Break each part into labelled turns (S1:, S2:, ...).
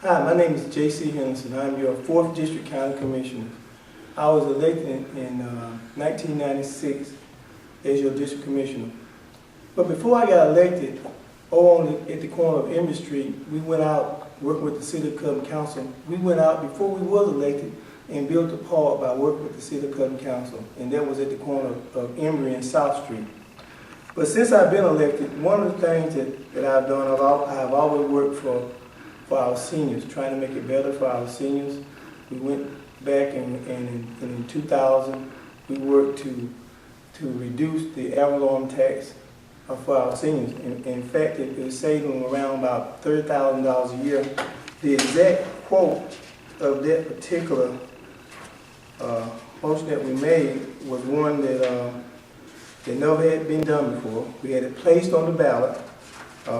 S1: Hi, my name is Jc Henderson. I'm your 4th District County Commissioner. I was elected in 1996 as your District Commissioner. But before I got elected, at the corner of Emory Street, we went out working with the City of Cleveland Council. We went out before we was elected and built a park by working with the City of Cleveland Council, and that was at the corner of Emory and South Street. But since I've been elected, one of the things that I've done, I've always worked for our seniors, trying to make it better for our seniors. We went back and in 2000, we worked to reduce the alarm tax for our seniors. In fact, it saved them around about $30,000 a year. The exact quote of that particular motion that we made was one that never had been done before. We had it placed on the ballot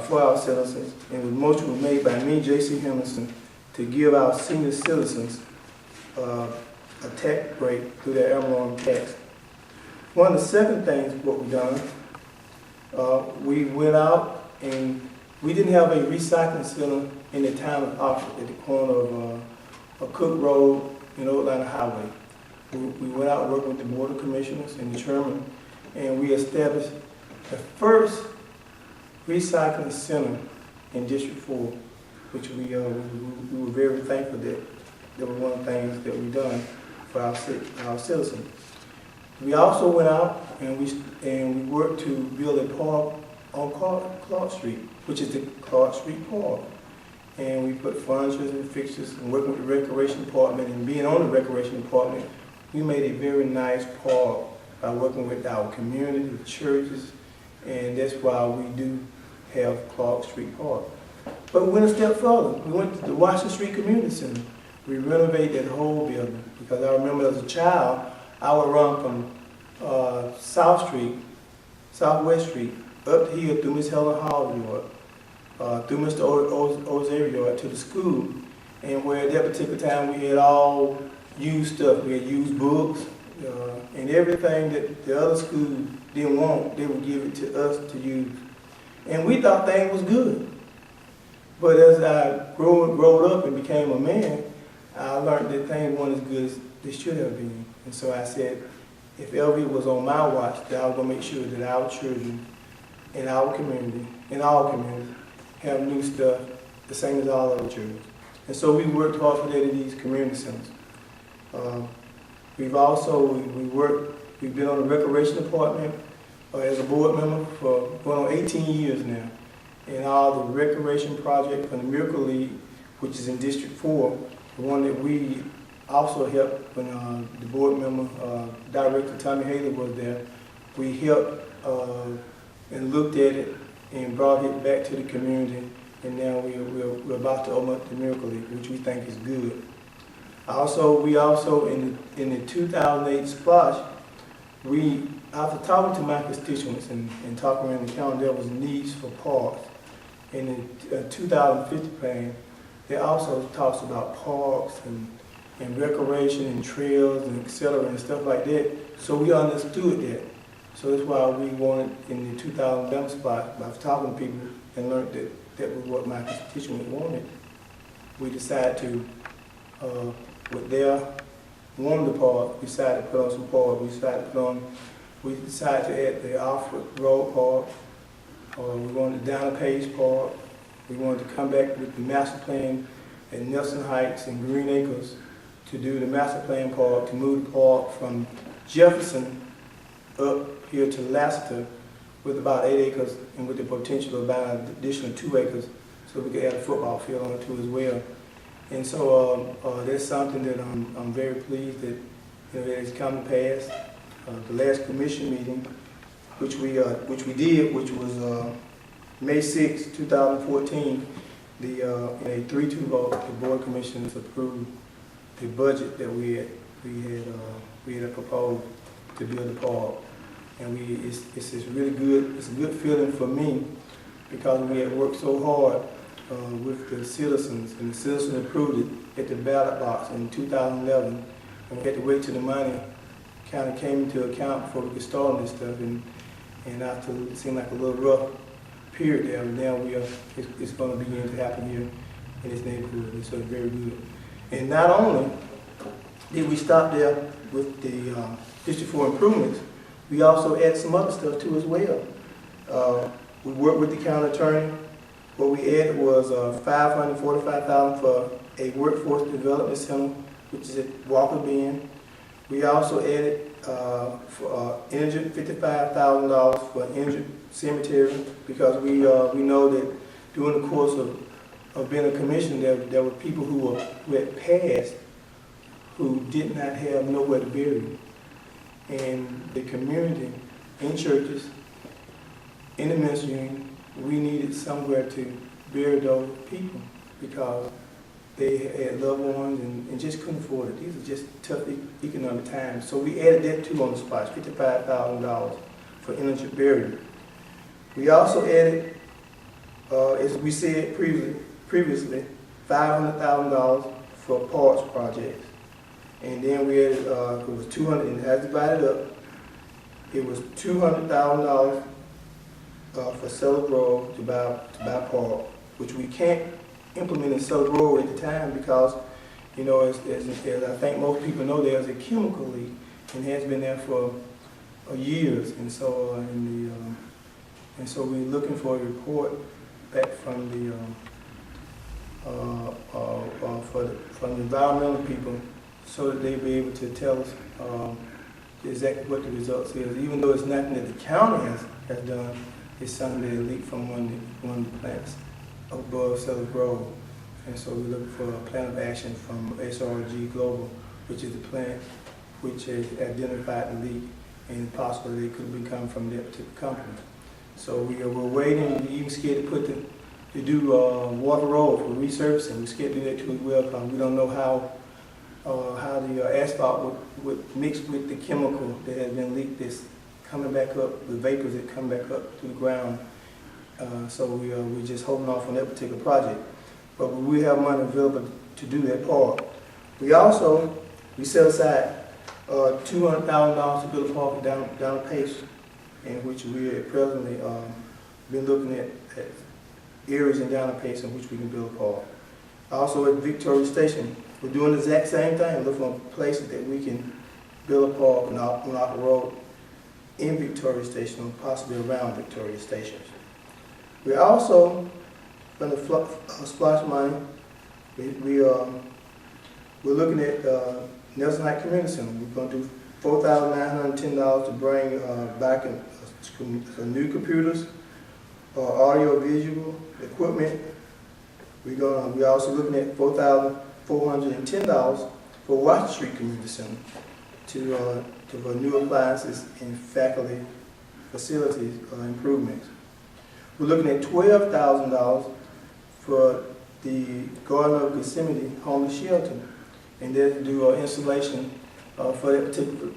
S1: for our citizens, and the motion was made by me, Jc Henderson, to give our senior citizens a tax break through their alarm tax. One of the second things what we done, we went out and we didn't have a recycling center in the town of Oxford at the corner of Cook Road and Old Atlanta Highway. We went out working with the Board of Commissioners and the chairman, and we established the first recycling center in District 4, which we were very thankful that was one of the things that we done for our citizens. We also went out and we worked to build a park on Clark Street, which is the Clark Street Park. And we put furniture and fixtures and working with the recreation department, and being on the recreation department, we made a very nice park by working with our community, the churches, and that's why we do have Clark Street Park. But we went a step further. We went to the Washington Street Community Center. We renovated the whole building, because I remember as a child, I would run from Southwest Street, up the hill through Miss Helen Hall's yard, through Mr. Ozer's yard to the school, and where at that particular time we had all used stuff. We had used books, and everything that the other schools didn't want, they would give it to us to use. And we thought things was good. But as I growed up and became a man, I learned that things weren't as good as they should have been. And so I said, if ever it was on my watch, that I was going to make sure that our children in our community, in all communities, have new stuff the same as all other children. And so we worked hard for that in these community centers. We've been on the recreation department as a board member for going on 18 years now. And all the recreation project from the Miracle League, which is in District 4, the one that we also helped when the board member, Director Tommy Haley was there. We helped and looked at it and brought it back to the community, and now we're about to open up the Miracle League, which we think is good. We also in the 2008 splash, after talking to my constituents and talking around the county, there was needs for parks. In the 2050 plan, it also talks about parks and recreation and trails and et cetera and stuff like that. So we understood that. So that's why we wanted in the 2011 spot, by talking to people and learned that was what my constituents wanted. We decided to, with their wanting the park, we decided to put on some park. We decided to add the Alfred Road Park. We wanted down the Page Park. We wanted to come back with the master plan at Nelson Heights and Green Acres to do the master plan park, to move the park from Jefferson up here to Lassiter with about 8 acres and with the potential of about an additional 2 acres so we could add a football field on it too as well. And so that's something that I'm very pleased that that has come to pass. The last commission meeting, which was May 6, 2014, in a 3-2 vote, the Board of Commissioners approved the budget that we had proposed to build the park, and it's really good. It's a good feeling for me because we had worked so hard with the citizens, and the citizens approved it at the ballot box in 2011, and we had to wait till the money kind of came into account before we could start on this stuff, and after it seemed like a little rough period there, now it's going to begin to happen here in this neighborhood, and so it's very good. And not only did we stop there with the District 4 improvements, we also added some other stuff too as well. We worked with the county attorney. What we added was $545,000 for a workforce development center, which is at Walker Bend. We also added indigent $55,000 for indigent cemetery, because we know that during the course of being a commissioner, there were people who had passed who did not have nowhere to bury them. And the community, in churches, in the ministry union, we needed somewhere to bury those people because they had loved ones and just couldn't afford it. These are just tough economic times. So we added that too on the spot, $55,000 for indigent burial. We also added, as we said previously, $500,000 for parks projects. And then we added, it was 200, and as divided up, it was $200,000 for Cellar Grove to buy park, which we can't implement in Cellar Grove at the time because, you know, as I think most people know, there's a chemical leak and has been there for years, and so and so we're looking for a report back from the from the environmental people, so that they'll be able to tell us exactly what the results is. Even though it's nothing that the county has done, it's something that leaked from one of the plants above Cellar Grove. And so we're looking for a plan of action from SRG Global, which is the plant which has identified the leak, and possibly it could be coming from that particular company. So we're waiting. We even scared to do Water Road for resurfacing. We're scared to do that too as well because we don't know how the asphalt would mix with the chemical that has been leaked that's coming back up, the vapors that come back up to the ground. So we're just holding off on that particular project. But we have money available to do that part. We set aside $200,000 to build a park down Pace, in which we are presently been looking at areas in down Pace in which we can build a park. Also at Victoria Station, we're doing the exact same thing, looking for places that we can build a park on our road in Victoria Station, or possibly around Victoria Station. We're also going to splash money. We're looking at Nelson Heights Community Center. We're going to do $4,910 to bring back some new computers, audio visual equipment. We're also looking at $4,410 for Washington Street Community Center for new appliances and faculty facilities improvements. We're looking at $12,000 for the Garden of Gethsemane homeless shelter, and then to do installation for that particular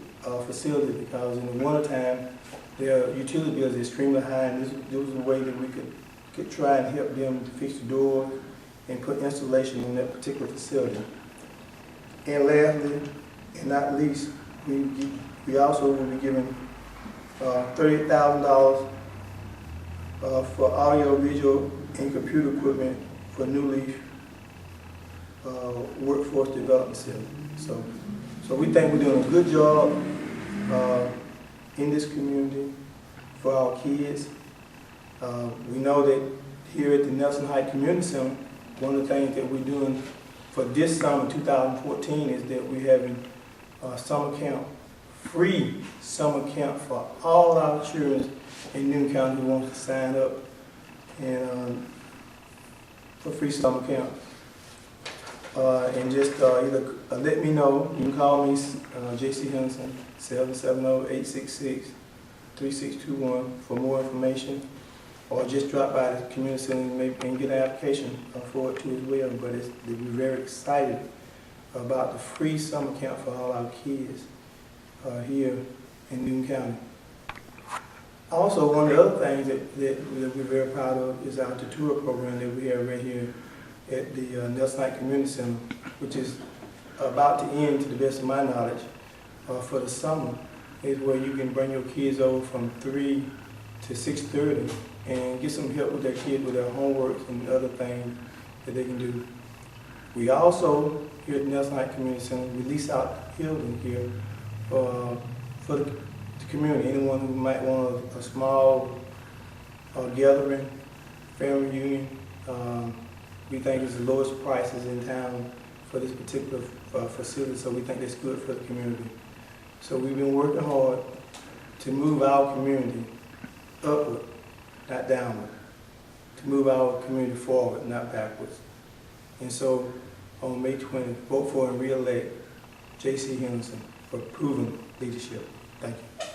S1: facility, because in the wintertime their utility bills are extremely high, and this was a way that we could try and help them to fix the doors and put installation in that particular facility. And lastly, and not least, we also will be giving $38,000 for audio, visual, and computer equipment for New Leaf Workforce Development Center. So we think we're doing a good job in this community for our kids. We know that here at the Nelson Heights Community Center, one of the things that we're doing for this summer, 2014, is that we're having summer camp, free summer camp for all our children in Newton County who wants to sign up and for free summer camp. And just either let me know. You can call me, Jc Henderson, 770-866-3621 for more information, or just drop by the community center and get an application for it too as well. But we're very excited about the free summer camp for all our kids here in Newton County. Also, one of the other things that we're very proud of is our tutorial program that we have right here at the Nelson Heights Community Center, which is about to end, to the best of my knowledge, for the summer, is where you can bring your kids over from 3 to 6:30 and get some help with their kids with their homework and other things that they can do We also, here at Nelson Heights Community Center, we lease out the building here for the community. Anyone who might want a small gathering, family reunion, we think it's the lowest prices in town for this particular facility, so we think that's good for the community. So we've been working hard to move our community upward, not downward, to move our community forward, not backwards. And so on May 20th, vote for and re-elect Jc Henderson for proven leadership. Thank you.